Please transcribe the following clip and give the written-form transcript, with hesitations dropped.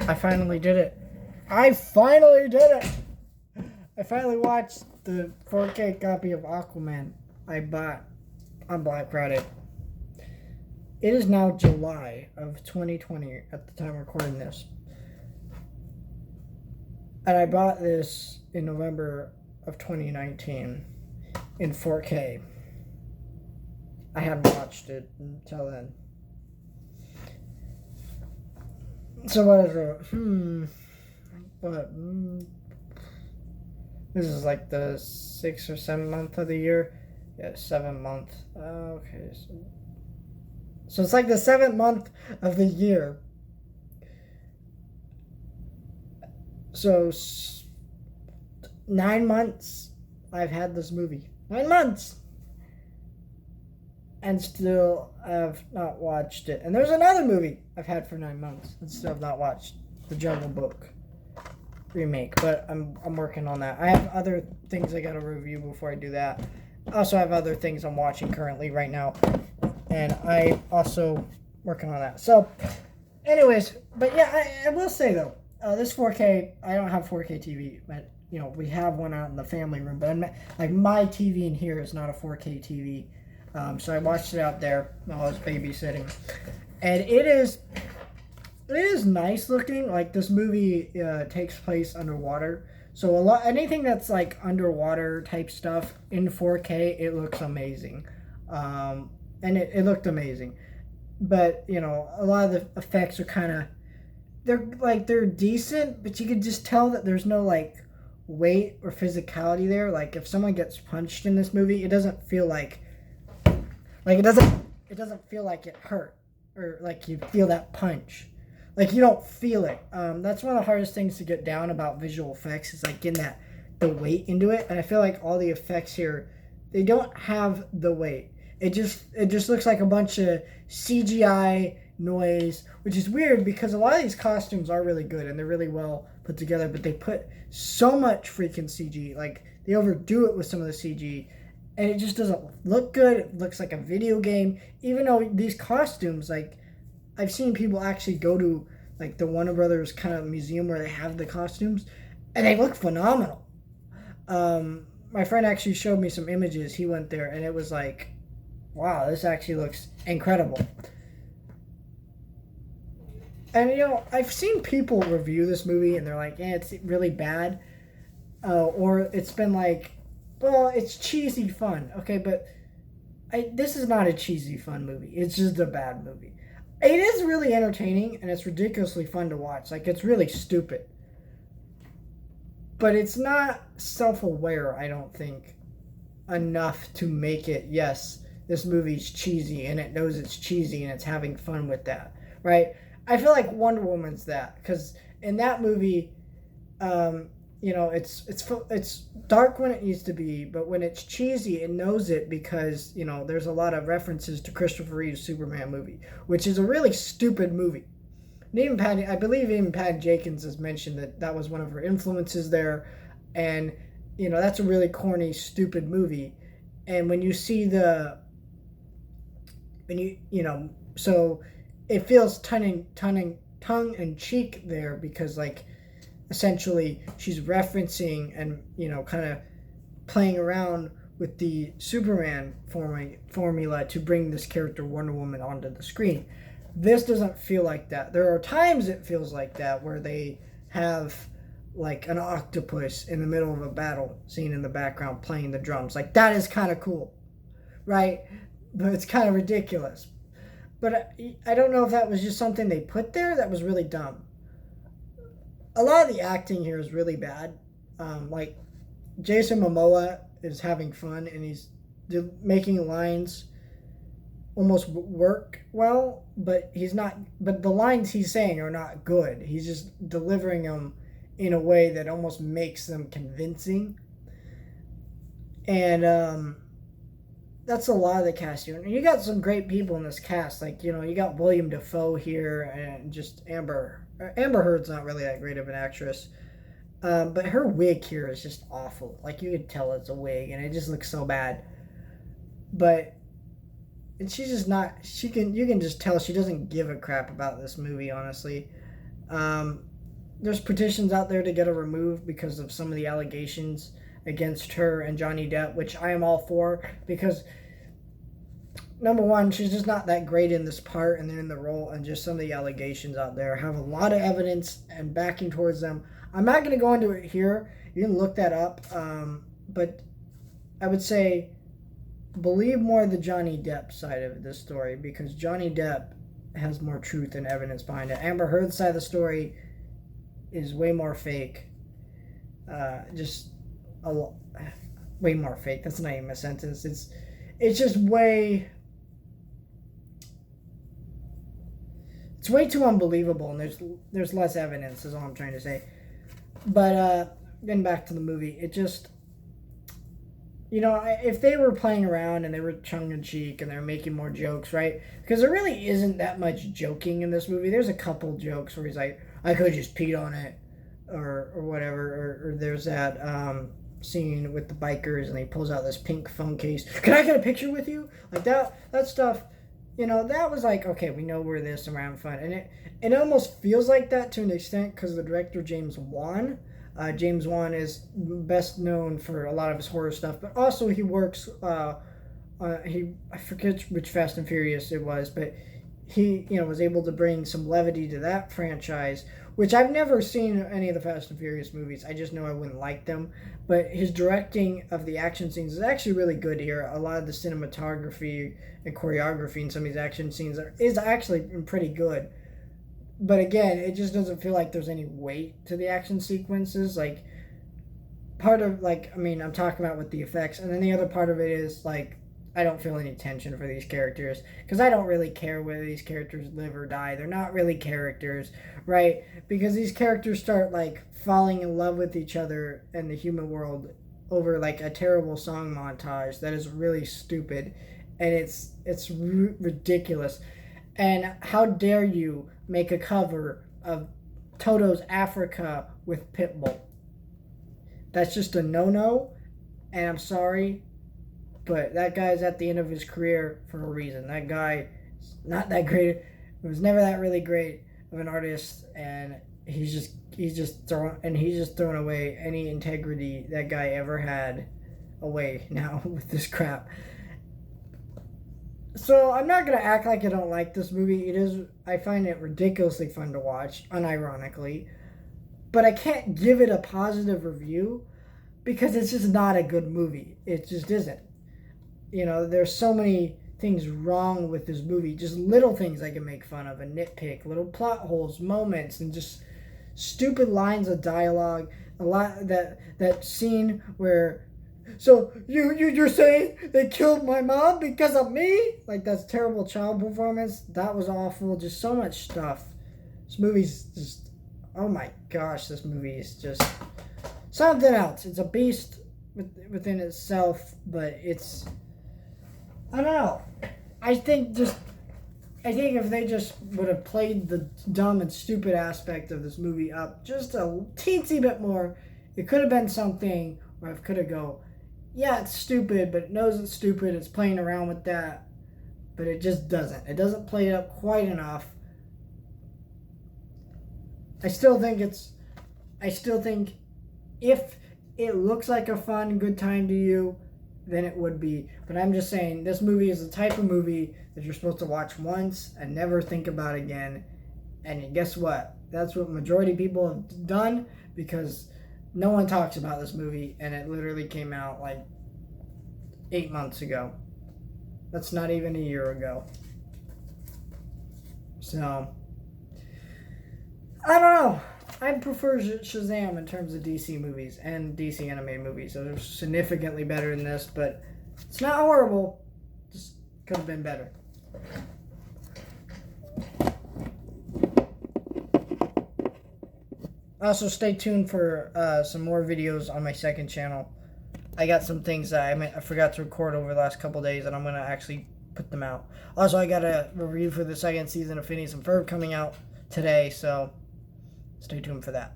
I finally did it. I finally did it. I finally watched the 4K copy of Aquaman I bought on Black Friday. It is now July of 2020 at the time of recording this. And I bought this in November of 2019 in 4K. I hadn't watched it until then. So what is it? This is like the 6th or 7th month of the year. Yeah, 7th month. Okay. So it's like the 7th month of the year. So 9 months I've had this movie. 9 months! And still have not watched it. And there's another movie I've had for 9 months and still have not watched. The Jungle Book remake. But I'm working on that. I have other things I gotta review before I do that. I also have other things I'm watching currently right now. And I also working on that. So, anyways, but yeah, I will say though, this 4K, I don't have 4K TV, but you know, we have one out in the family room. But like my TV in here is not a 4K TV. So I watched it out there while I was babysitting, and it is nice looking. Like this movie takes place underwater, so anything that's like underwater type stuff in 4K, it looks amazing, and it looked amazing. But you know, a lot of the effects are kind of they're decent, but you could just tell that there's no like weight or physicality there. Like if someone gets punched in this movie, it doesn't feel like it doesn't feel like it hurt or like you feel that punch. Like you don't feel it. That's one of the hardest things to get down about visual effects is like getting the weight into it. And I feel like all the effects here, they don't have the weight. It just looks like a bunch of CGI noise, which is weird because a lot of these costumes are really good and they're really well put together, but they put so much freaking CG. Like they overdo it with some of the CG. And it just doesn't look good. It looks like a video game. Even though these costumes, like, I've seen people actually go to, like, the Warner Brothers kind of museum where they have the costumes, and they look phenomenal. My friend actually showed me some images. He went there, and it was like, wow, this actually looks incredible. And, you know, I've seen people review this movie, and they're like, yeah, it's really bad. Or it's been like, well, it's cheesy fun. Okay, but this is not a cheesy fun movie. It's just a bad movie. It is really entertaining, and it's ridiculously fun to watch. Like, it's really stupid. But it's not self-aware, I don't think, enough to make it, yes, this movie's cheesy, and it knows it's cheesy, and it's having fun with that, right? I feel like Wonder Woman's that, because in that movie, you know, it's dark when it needs to be, but when it's cheesy, it knows it because, you know, there's a lot of references to Christopher Reeve's Superman movie, which is a really stupid movie. And I believe even Patty Jenkins has mentioned that was one of her influences there, and, you know, that's a really corny, stupid movie. And when you see you know, so it feels tongue in cheek there because, like, essentially she's referencing and, you know, kind of playing around with the Superman formula to bring this character Wonder Woman onto the screen. This doesn't feel like that. There are times it feels like that where they have like an octopus in the middle of a battle scene in the background playing the drums. Like that is kind of cool, right? But it's kind of ridiculous. But I don't know if that was just something they put there that was really dumb. A lot of the acting here is really bad. Like Jason Momoa is having fun and he's making lines almost work well, but he's not. But the lines he's saying are not good. He's just delivering them in a way that almost makes them convincing. And that's a lot of the cast here. And you got some great people in this cast. Like, you know, you got William Dafoe here and just Amber Heard's not really that great of an actress. But her wig here is just awful. Like, you could tell it's a wig, and it just looks so bad. But and she's just not. You can just tell she doesn't give a crap about this movie, honestly. there's petitions out there to get her removed because of some of the allegations against her and Johnny Depp, which I am all for, because number one, she's just not that great in this part and then in the role, and just some of the allegations out there have a lot of evidence and backing towards them. I'm not going to go into it here. You can look that up, but I would say believe more the Johnny Depp side of this story, because Johnny Depp has more truth and evidence behind it. Amber Heard's side of the story is way more fake. Way more fake. That's not even a sentence. It's just way. It's way too unbelievable, and there's less evidence, is all I'm trying to say. But getting back to the movie, it just, if they were playing around and they were tongue-in-cheek and they were making more jokes, right? Because there really isn't that much joking in this movie. There's a couple jokes where he's like, I could just peed on it, or whatever, or there's that scene with the bikers and he pulls out this pink phone case. Can I get a picture with you? Like that stuff. That was like, okay, we know we're this and we're having fun. And it almost feels like that to an extent because the director, James Wan. James Wan is best known for a lot of his horror stuff, but also he works, I forget which Fast and Furious it was, but he, was able to bring some levity to that franchise, which I've never seen any of the Fast and Furious movies. I just know I wouldn't like them. But his directing of the action scenes is actually really good here. A lot of the cinematography and choreography in some of these action scenes is actually pretty good. But again, it just doesn't feel like there's any weight to the action sequences. Like, part of, I'm talking about with the effects. And then the other part of it is, I don't feel any tension for these characters. Because I don't really care whether these characters live or die. They're not really characters, right? Because these characters start, falling in love with each other in the human world over, a terrible song montage that is really stupid. And it's ridiculous. And how dare you make a cover of Toto's Africa with Pitbull? That's just a no-no. And I'm sorry, but that guy's at the end of his career for a reason. That guy is not that great. He was never that really great of an artist, and he's just throwing away any integrity that guy ever had away now with this crap. So I'm not gonna act like I don't like this movie. I find it ridiculously fun to watch, unironically, but I can't give it a positive review because it's just not a good movie. It just isn't. There's so many things wrong with this movie, just little things I can make fun of and nitpick, little plot holes, moments, and just stupid lines of dialogue. A lot that scene where, so you're saying they killed my mom because of me? That's terrible child performance. That was awful. Just so much stuff. This movie's just, oh my gosh, this movie is just something else. It's a beast within itself, but it's, I don't know. I think if they just would have played the dumb and stupid aspect of this movie up just a teensy bit more, it could have been something where I could have go, yeah, it's stupid, but it knows it's stupid. It's playing around with that, but it just doesn't. It doesn't play it up quite enough. I still think if it looks like a fun, good time to you, then it would be. But I'm just saying, this movie is the type of movie that you're supposed to watch once and never think about again. And guess what? That's what majority of people have done, because no one talks about this movie, and it literally came out 8 months ago. That's not even a year ago. So, I don't know. I prefer Shazam in terms of DC movies and DC animated movies. So they're significantly better than this, but it's not horrible. Just could have been better. Also, stay tuned for some more videos on my second channel. I got some things that I forgot to record over the last couple days, and I'm going to actually put them out. Also, I got a review for the second season of Phineas and Ferb coming out today, so stay tuned for that.